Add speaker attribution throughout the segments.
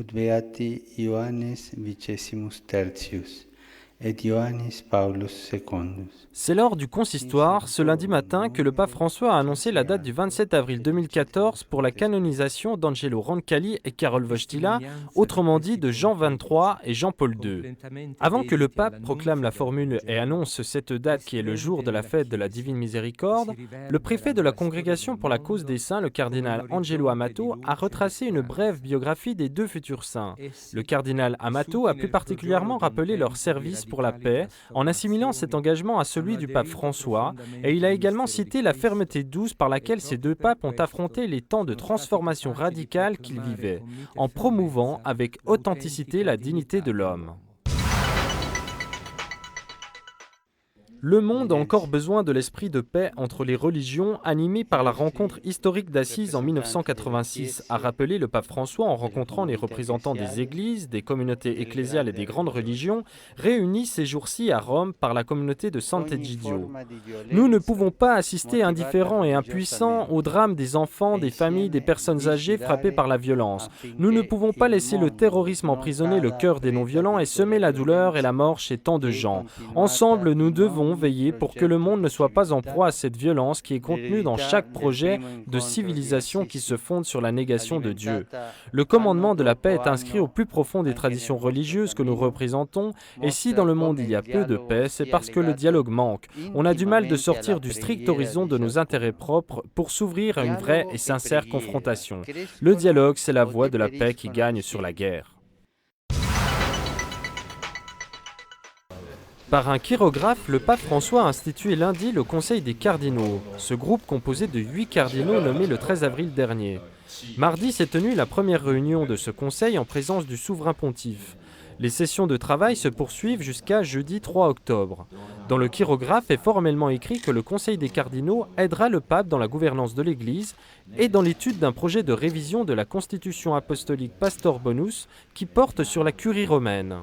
Speaker 1: ut beati Ioannes Vicesimus Tertius et Ioannis Paulus Secundus.
Speaker 2: C'est lors du consistoire, ce lundi matin, que le pape François a annoncé la date du 27 avril 2014 pour la canonisation d'Angelo Roncalli et Karol Wojtyla, autrement dit de Jean XXIII et Jean-Paul II. Avant que le pape proclame la formule et annonce cette date qui est le jour de la fête de la Divine Miséricorde, le préfet de la Congrégation pour la cause des saints, le cardinal Angelo Amato, a retracé une brève biographie des deux futurs saints. Le cardinal Amato a plus particulièrement rappelé leur service pour la paix en assimilant cet engagement à celui du pape François, et il a également cité la fermeté douce par laquelle ces deux papes ont affronté les temps de transformation radicale qu'ils vivaient, en promouvant avec authenticité la dignité de l'homme. Le monde a encore besoin de l'esprit de paix entre les religions animé par la rencontre historique d'Assise en 1986, a rappelé le pape François en rencontrant les représentants des églises, des communautés ecclésiales et des grandes religions réunis ces jours-ci à Rome par la communauté de Sant'Egidio. Nous ne pouvons pas assister indifférents et impuissants au drame des enfants, des familles, des personnes âgées frappées par la violence. Nous ne pouvons pas laisser le terrorisme emprisonner le cœur des non-violents et semer la douleur et la mort chez tant de gens. Ensemble, nous devons veiller pour que le monde ne soit pas en proie à cette violence qui est contenue dans chaque projet de civilisation qui se fonde sur la négation de Dieu. Le commandement de la paix est inscrit au plus profond des traditions religieuses que nous représentons, et si dans le monde il y a peu de paix, c'est parce que le dialogue manque. On a du mal de sortir du strict horizon de nos intérêts propres pour s'ouvrir à une vraie et sincère confrontation. Le dialogue, c'est la voie de la paix qui gagne sur la guerre. Par un chirographe, le pape François a institué lundi le Conseil des cardinaux, ce groupe composé de 8 cardinaux nommés le 13 avril dernier. Mardi s'est tenue la première réunion de ce conseil en présence du souverain pontife. Les sessions de travail se poursuivent jusqu'à jeudi 3 octobre. Dans le chirographe est formellement écrit que le Conseil des cardinaux aidera le pape dans la gouvernance de l'Église et dans l'étude d'un projet de révision de la Constitution apostolique Pastor Bonus qui porte sur la curie romaine.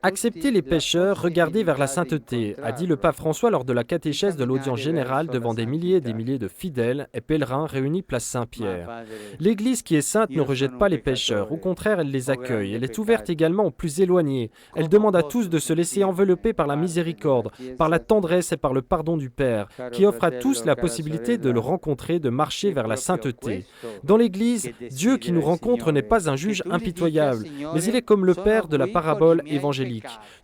Speaker 2: Acceptez les pécheurs, regardez vers la sainteté, a dit le pape François lors de la catéchèse de l'audience générale devant des milliers et des milliers de fidèles et pèlerins réunis place Saint-Pierre. L'Église qui est sainte ne rejette pas les pécheurs, au contraire elle les accueille, elle est ouverte également aux plus éloignés. Elle demande à tous de se laisser envelopper par la miséricorde, par la tendresse et par le pardon du Père, qui offre à tous la possibilité de le rencontrer, de marcher vers la sainteté. Dans l'Église, Dieu qui nous rencontre n'est pas un juge impitoyable, mais il est comme le Père de la parabole évangélique.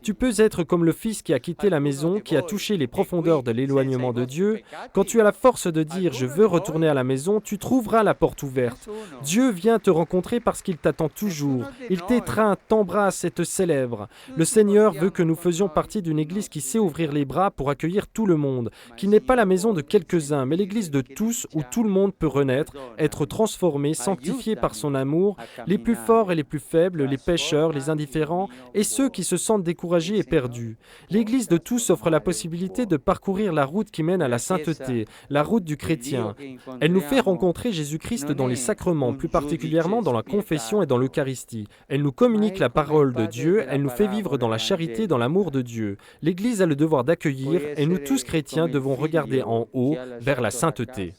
Speaker 2: Tu peux être comme le fils qui a quitté la maison, qui a touché les profondeurs de l'éloignement de Dieu. Quand tu as la force de dire « je veux retourner à la maison », tu trouveras la porte ouverte. Dieu vient te rencontrer parce qu'il t'attend toujours. Il t'étreint, t'embrasse et te célèbre. Le Seigneur veut que nous faisions partie d'une église qui sait ouvrir les bras pour accueillir tout le monde, qui n'est pas la maison de quelques-uns, mais l'église de tous où tout le monde peut renaître, être transformé, sanctifié par son amour, les plus forts et les plus faibles, les pécheurs, les indifférents et ceux qui se sentent découragés et perdus. L'Église de tous offre la possibilité de parcourir la route qui mène à la sainteté, la route du chrétien. Elle nous fait rencontrer Jésus-Christ dans les sacrements, plus particulièrement dans la confession et dans l'Eucharistie. Elle nous communique la parole de Dieu, elle nous fait vivre dans la charité, dans l'amour de Dieu. L'Église a le devoir d'accueillir et nous tous chrétiens devons regarder en haut vers la sainteté.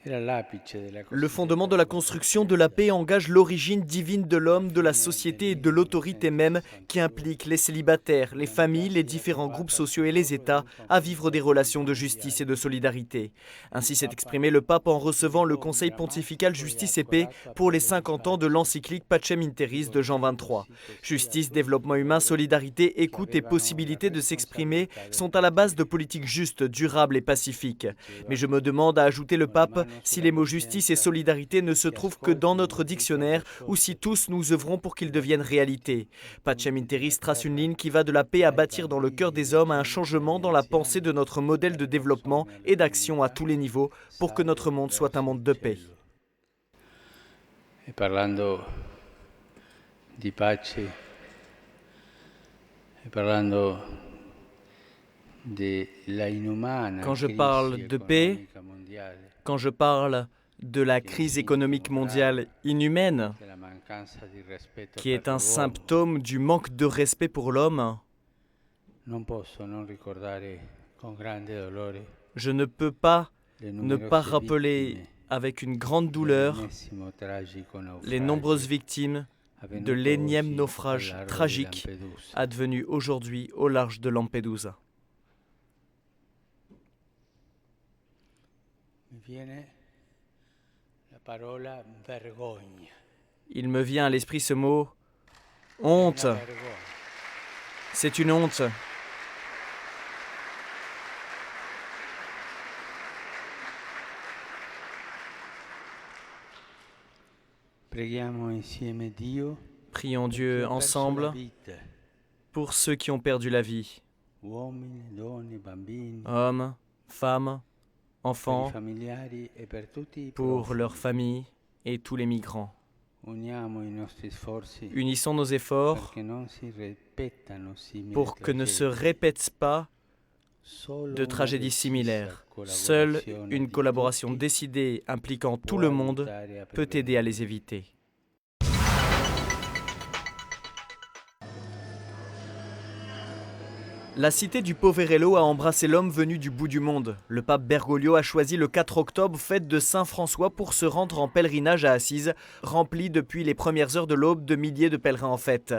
Speaker 3: Le fondement de la construction de la paix engage l'origine divine de l'homme, de la société et de l'autorité même qui implique les célibataires, les familles, les différents groupes sociaux et les États à vivre des relations de justice et de solidarité. Ainsi s'est exprimé le pape en recevant le Conseil pontifical Justice et Paix pour les 50 ans de l'encyclique Pacem in Terris de Jean XXIII. Justice, développement humain, solidarité, écoute et possibilité de s'exprimer sont à la base de politiques justes, durables et pacifiques. Mais je me demande, a ajouté le pape, si les mots justice et solidarité ne se trouvent que dans notre dictionnaire ou si tous nous œuvrons pour qu'ils deviennent réalité. Pacem in Terris trace une ligne qui va de la paix à bâtir dans le cœur des hommes à un changement dans la pensée de notre modèle de développement et d'action à tous les niveaux pour que notre monde soit un monde de paix.
Speaker 1: Et parlando di pace, e parlando della inumana
Speaker 3: Quand je parle de paix, quand je parle de la crise économique mondiale inhumaine, qui est un symptôme du manque de respect pour l'homme, Je ne peux pas ne pas rappeler avec une grande douleur les nombreuses victimes de l'énième naufrage tragique advenu aujourd'hui au large de Lampedusa. Il me vient à l'esprit ce mot « honte ». C'est une honte. Prions Dieu ensemble pour ceux qui ont perdu la vie. Hommes, femmes, enfants, pour leurs familles et tous les migrants. Unissons nos efforts pour que ne se répètent pas de tragédies similaires. Seule une collaboration décidée impliquant tout le monde peut aider à les éviter. La cité du Poverello a embrassé l'homme venu du bout du monde. Le pape Bergoglio a choisi le 4 octobre, fête de Saint François, pour se rendre en pèlerinage à Assise, rempli depuis les premières heures de l'aube de milliers de pèlerins en fête.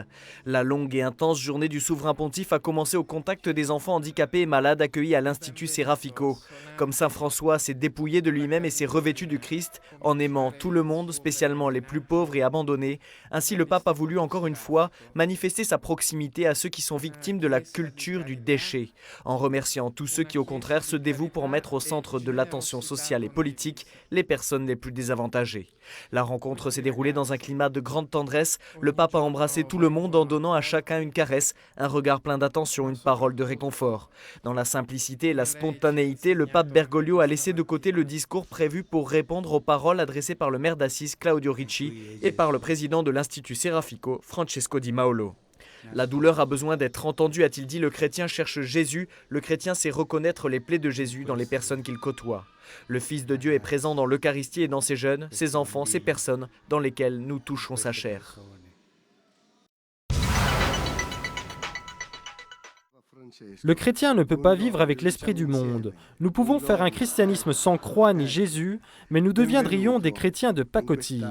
Speaker 3: La longue et intense journée du souverain pontife a commencé au contact des enfants handicapés et malades accueillis à l'Institut Serafico. Comme Saint François s'est dépouillé de lui-même et s'est revêtu du Christ, en aimant tout le monde, spécialement les plus pauvres et abandonnés, ainsi le pape a voulu encore une fois manifester sa proximité à ceux qui sont victimes de la culture du déchet, en remerciant tous ceux qui au contraire se dévouent pour mettre au centre de l'attention sociale et politique les personnes les plus désavantagées. La rencontre s'est déroulée dans un climat de grande tendresse. Le pape a embrassé tout le monde en donnant à chacun une caresse, un regard plein d'attention, une parole de réconfort. Dans la simplicité et la spontanéité, le pape Bergoglio a laissé de côté le discours prévu pour répondre aux paroles adressées par le maire d'Assise, Claudio Ricci, et par le président de l'Institut Serafico, Francesco Di Maolo. La douleur a besoin d'être entendue, a-t-il dit. Le chrétien cherche Jésus. Le chrétien sait reconnaître les plaies de Jésus dans les personnes qu'il côtoie. Le Fils de Dieu est présent dans l'Eucharistie et dans ses jeunes, ses enfants, ces personnes dans lesquelles nous touchons sa chair.
Speaker 2: Le chrétien ne peut pas vivre avec l'esprit du monde. Nous pouvons faire un christianisme sans croix ni Jésus, mais nous deviendrions des chrétiens de pacotille.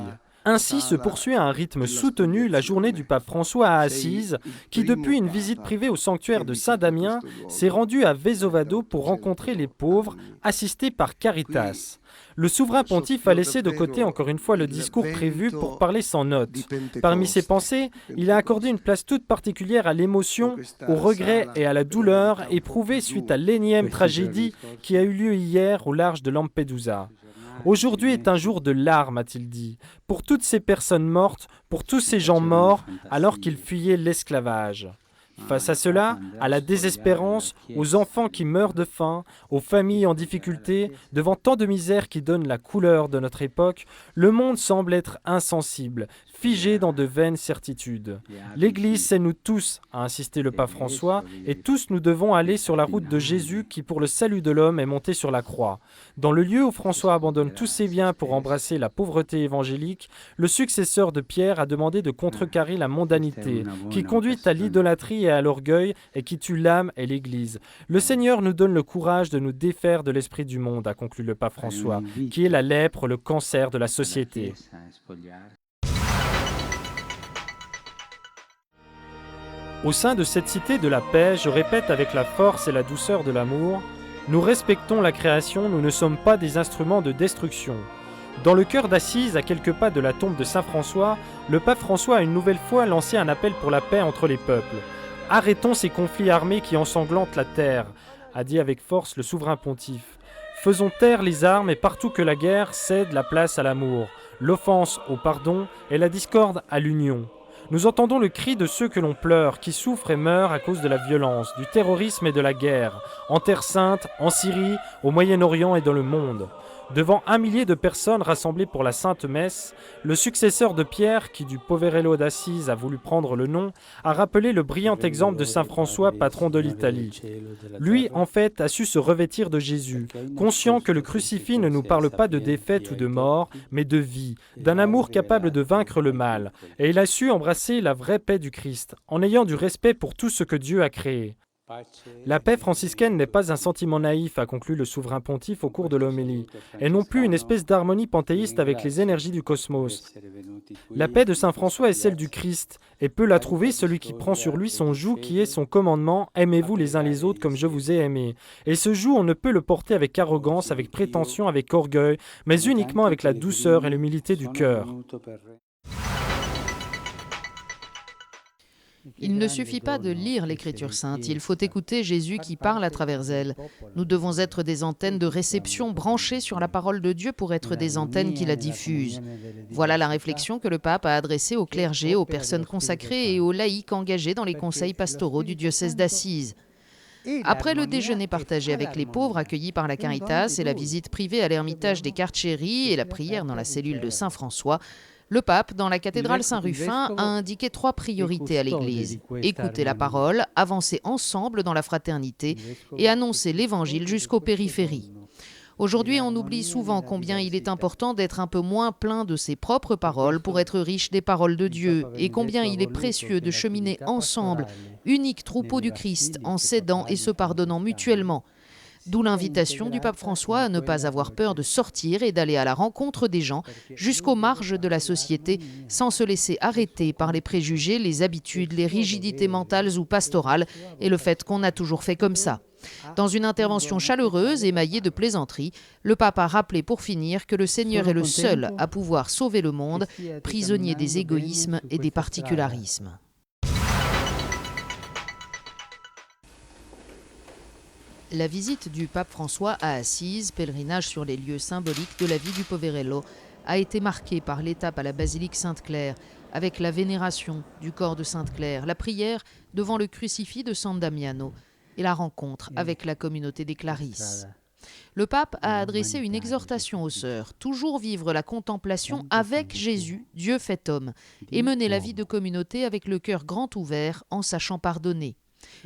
Speaker 2: Ainsi se poursuit à un rythme soutenu la journée du pape François à Assise, qui depuis une visite privée au sanctuaire de Saint-Damien s'est rendu à Vesovado pour rencontrer les pauvres, assistés par Caritas. Le souverain pontife a laissé de côté encore une fois le discours prévu pour parler sans notes. Parmi ses pensées, il a accordé une place toute particulière à l'émotion, au regret et à la douleur éprouvée suite à l'énième tragédie qui a eu lieu hier au large de Lampedusa. Aujourd'hui est un jour de larmes, a-t-il dit, pour toutes ces personnes mortes, pour tous ces gens morts alors qu'ils fuyaient l'esclavage. Face à cela, à la désespérance, aux enfants qui meurent de faim, aux familles en difficulté, devant tant de misère qui donne la couleur de notre époque, le monde semble être insensible, figé dans de vaines certitudes. L'Église, c'est nous tous, a insisté le pape François, et tous nous devons aller sur la route de Jésus qui, pour le salut de l'homme, est monté sur la croix. Dans le lieu où François abandonne tous ses biens pour embrasser la pauvreté évangélique, le successeur de Pierre a demandé de contrecarrer la mondanité, qui conduit à l'idolâtrie et à l'orgueil et qui tue l'âme et l'Église. Le Seigneur nous donne le courage de nous défaire de l'esprit du monde, a conclu le pape François, qui est la lèpre, le cancer de la société. Au sein de cette cité de la paix, je répète avec la force et la douceur de l'amour, nous respectons la création, nous ne sommes pas des instruments de destruction. Dans le cœur d'Assise, à quelques pas de la tombe de Saint François, le pape François a une nouvelle fois lancé un appel pour la paix entre les peuples. Arrêtons ces conflits armés qui ensanglantent la terre, a dit avec force le souverain pontife. Faisons taire les armes et partout que la guerre cède la place à l'amour, l'offense au pardon et la discorde à l'union. Nous entendons le cri de ceux que l'on pleure, qui souffrent et meurent à cause de la violence, du terrorisme et de la guerre, en Terre Sainte, en Syrie, au Moyen-Orient et dans le monde. Devant 1 millier de personnes rassemblées pour la Sainte Messe, le successeur de Pierre, qui du Poverello d'Assise a voulu prendre le nom, a rappelé le brillant exemple de Saint François, patron de l'Italie. Lui, en fait, a su se revêtir de Jésus, conscient que le crucifix ne nous parle pas de défaite ou de mort, mais de vie, d'un amour capable de vaincre le mal. Et il a su embrasser la vraie paix du Christ, en ayant du respect pour tout ce que Dieu a créé. La paix franciscaine n'est pas un sentiment naïf, a conclu le souverain pontife au cours de l'homélie, et non plus une espèce d'harmonie panthéiste avec les énergies du cosmos. La paix de saint François est celle du Christ, et peut la trouver celui qui prend sur lui son joug qui est son commandement « Aimez-vous les uns les autres comme je vous ai aimés ». Et ce joug, on ne peut le porter avec arrogance, avec prétention, avec orgueil, mais uniquement avec la douceur et l'humilité du cœur.
Speaker 4: Il ne suffit pas de lire l'Écriture sainte, il faut écouter Jésus qui parle à travers elle. Nous devons être des antennes de réception branchées sur la parole de Dieu pour être des antennes qui la diffusent. Voilà la réflexion que le pape a adressée au clergé, aux personnes consacrées et aux laïcs engagés dans les conseils pastoraux du diocèse d'Assise. Après le déjeuner partagé avec les pauvres accueillis par la Caritas et la visite privée à l'ermitage des Carceri et la prière dans la cellule de Saint-François, le pape, dans la cathédrale Saint-Rufin, a indiqué 3 priorités à l'Église. Écouter la parole, avancer ensemble dans la fraternité et annoncer l'Évangile jusqu'aux périphéries. Aujourd'hui, on oublie souvent combien il est important d'être un peu moins plein de ses propres paroles pour être riche des paroles de Dieu et combien il est précieux de cheminer ensemble, unique troupeau du Christ, en s'aidant et se pardonnant mutuellement. D'où l'invitation du pape François à ne pas avoir peur de sortir et d'aller à la rencontre des gens jusqu'aux marges de la société sans se laisser arrêter par les préjugés, les habitudes, les rigidités mentales ou pastorales et le fait qu'on a toujours fait comme ça. Dans une intervention chaleureuse émaillée de plaisanteries, le pape a rappelé pour finir que le Seigneur est le seul à pouvoir sauver le monde, prisonnier des égoïsmes et des particularismes. La visite du pape François à Assise, pèlerinage sur les lieux symboliques de la vie du Poverello, a été marquée par l'étape à la basilique Sainte-Claire, avec la vénération du corps de Sainte-Claire, la prière devant le crucifix de San Damiano et la rencontre avec la communauté des Clarisses. Le pape a adressé une exhortation aux sœurs, toujours vivre la contemplation avec Jésus, Dieu fait homme, et mener la vie de communauté avec le cœur grand ouvert en sachant pardonner.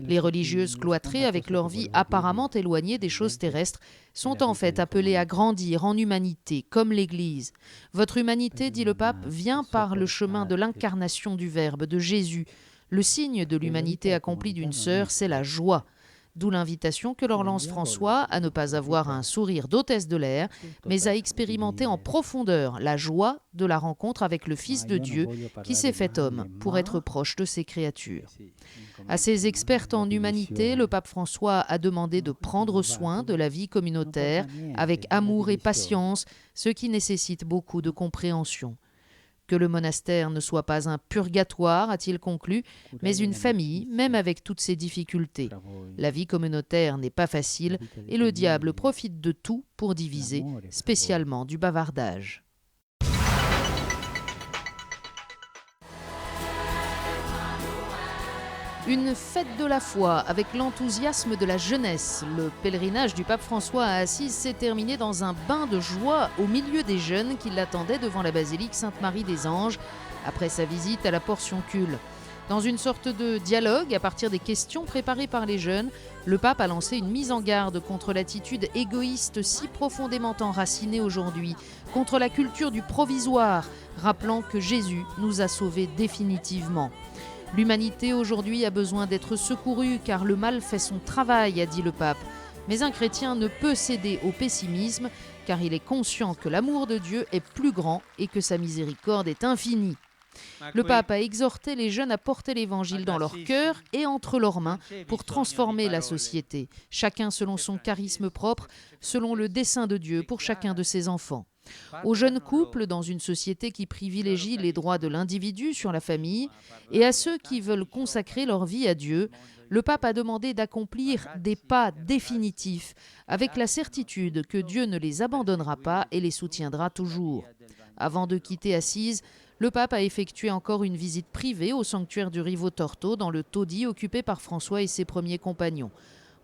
Speaker 4: Les religieuses cloîtrées, avec leur vie apparemment éloignée des choses terrestres, sont en fait appelées à grandir en humanité, comme l'Église. Votre humanité, dit le pape, vient par le chemin de l'incarnation du Verbe, de Jésus. Le signe de l'humanité accomplie d'une sœur, c'est la joie. D'où l'invitation que leur lance François à ne pas avoir un sourire d'hôtesse de l'air, mais à expérimenter en profondeur la joie de la rencontre avec le Fils de Dieu qui s'est fait homme pour être proche de ses créatures. À ces expertes en humanité, le pape François a demandé de prendre soin de la vie communautaire avec amour et patience, ce qui nécessite beaucoup de compréhension. Que le monastère ne soit pas un purgatoire, a-t-il conclu, mais une famille, même avec toutes ses difficultés. La vie communautaire n'est pas facile et le diable profite de tout pour diviser, spécialement du bavardage. Une fête de la foi avec l'enthousiasme de la jeunesse. Le pèlerinage du pape François à Assise s'est terminé dans un bain de joie au milieu des jeunes qui l'attendaient devant la basilique Sainte-Marie des Anges après sa visite à la Portioncule. Dans une sorte de dialogue à partir des questions préparées par les jeunes, le pape a lancé une mise en garde contre l'attitude égoïste si profondément enracinée aujourd'hui, contre la culture du provisoire, rappelant que Jésus nous a sauvés définitivement. L'humanité aujourd'hui a besoin d'être secourue car le mal fait son travail, a dit le pape. Mais un chrétien ne peut céder au pessimisme car il est conscient que l'amour de Dieu est plus grand et que sa miséricorde est infinie. Le pape a exhorté les jeunes à porter l'évangile dans leur cœur et entre leurs mains pour transformer la société, chacun selon son charisme propre, selon le dessein de Dieu pour chacun de ses enfants. Aux jeunes couples dans une société qui privilégie les droits de l'individu sur la famille et à ceux qui veulent consacrer leur vie à Dieu, le pape a demandé d'accomplir des pas définitifs avec la certitude que Dieu ne les abandonnera pas et les soutiendra toujours. Avant de quitter Assise, le pape a effectué encore une visite privée au sanctuaire du Rivo Torto dans le taudis occupé par François et ses premiers compagnons.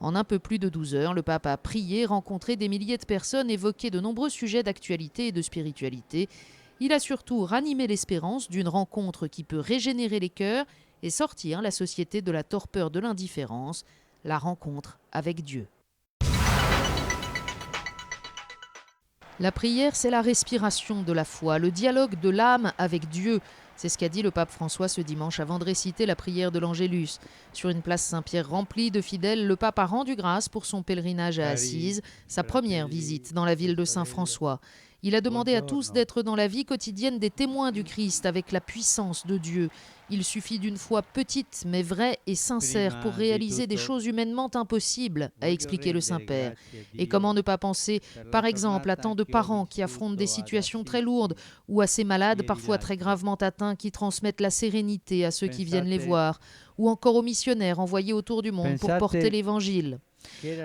Speaker 4: En un peu plus de 12 heures, le pape a prié, rencontré des milliers de personnes, évoqué de nombreux sujets d'actualité et de spiritualité. Il a surtout ranimé l'espérance d'une rencontre qui peut régénérer les cœurs et sortir la société de la torpeur de l'indifférence, la rencontre avec Dieu. La prière, c'est la respiration de la foi, le dialogue de l'âme avec Dieu. C'est ce qu'a dit le pape François ce dimanche avant de réciter la prière de l'Angélus. Sur une place Saint-Pierre remplie de fidèles, le pape a rendu grâce pour son pèlerinage à Assise, sa première visite dans la ville de Saint-François. Il a demandé à tous d'être dans la vie quotidienne des témoins du Christ avec la puissance de Dieu. Il suffit d'une foi petite mais vraie et sincère pour réaliser des choses humainement impossibles, a expliqué le Saint-Père. Et comment ne pas penser, par exemple, à tant de parents qui affrontent des situations très lourdes ou à ces malades parfois très gravement atteints qui transmettent la sérénité à ceux qui viennent les voir, ou encore aux missionnaires envoyés autour du monde pour porter l'Évangile.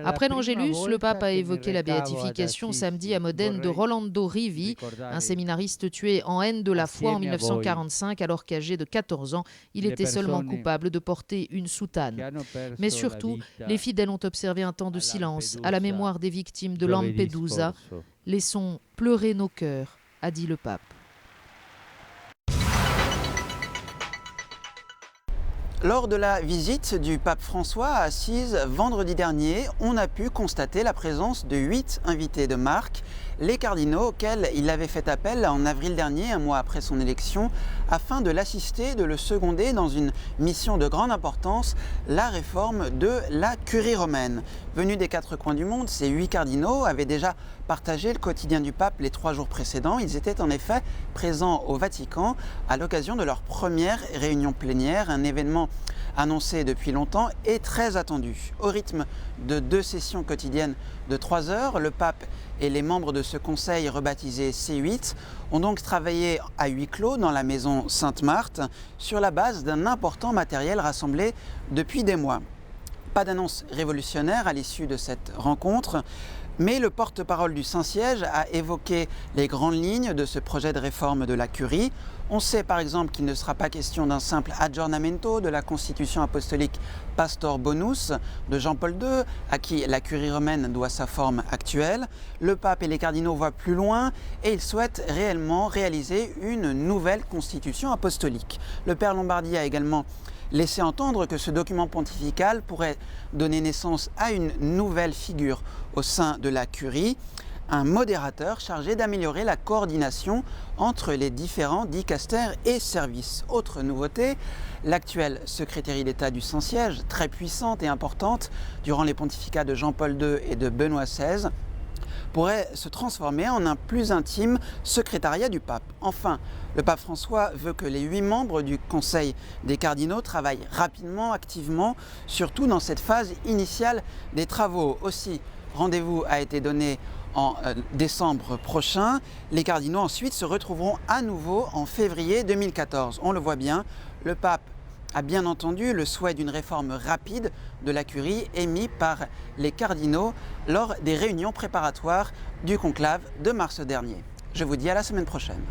Speaker 4: Après l'Angélus, le pape a évoqué la béatification samedi à Modène de Rolando Rivi, un séminariste tué en haine de la foi en 1945 alors qu'âgé de 14 ans, il était seulement coupable de porter une soutane. Mais surtout, les fidèles ont observé un temps de silence à la mémoire des victimes de Lampedusa. Laissons pleurer nos cœurs, a dit le pape.
Speaker 5: Lors de la visite du pape François à Assise vendredi dernier, on a pu constater la présence de 8 invités de marque, les cardinaux auxquels il avait fait appel en avril dernier, un mois après son élection, afin de l'assister, de le seconder dans une mission de grande importance, la réforme de la curie romaine. Venus des 4 coins du monde, ces 8 cardinaux avaient déjà partagé le quotidien du pape les 3 jours précédents. Ils étaient en effet présents au Vatican à l'occasion de leur première réunion plénière, un événement annoncé depuis longtemps et très attendu. Au rythme de 2 sessions quotidiennes de 3 heures, le pape et les membres de ce conseil rebaptisé C8 ont donc travaillé à huis clos dans la maison Sainte-Marthe sur la base d'un important matériel rassemblé depuis des mois. Pas d'annonce révolutionnaire à l'issue de cette rencontre, mais le porte-parole du Saint-Siège a évoqué les grandes lignes de ce projet de réforme de la curie. On sait par exemple qu'il ne sera pas question d'un simple aggiornamento de la constitution apostolique Pastor Bonus de Jean-Paul II, à qui la curie romaine doit sa forme actuelle. Le pape et les cardinaux voient plus loin et ils souhaitent réellement réaliser une nouvelle constitution apostolique. Le père Lombardi a également laisser entendre que ce document pontifical pourrait donner naissance à une nouvelle figure au sein de la curie, un modérateur chargé d'améliorer la coordination entre les différents dicastères et services. Autre nouveauté, l'actuelle secrétairie d'État du Saint-Siège, très puissante et importante durant les pontificats de Jean-Paul II et de Benoît XVI, pourrait se transformer en un plus intime secrétariat du pape. Enfin, le pape François veut que les 8 membres du Conseil des cardinaux travaillent rapidement, activement, surtout dans cette phase initiale des travaux. Aussi, rendez-vous a été donné en décembre prochain. Les cardinaux ensuite se retrouveront à nouveau en février 2014. On le voit bien, le pape a bien entendu le souhait d'une réforme rapide de la curie émis par les cardinaux lors des réunions préparatoires du conclave de mars dernier. Je vous dis à la semaine prochaine.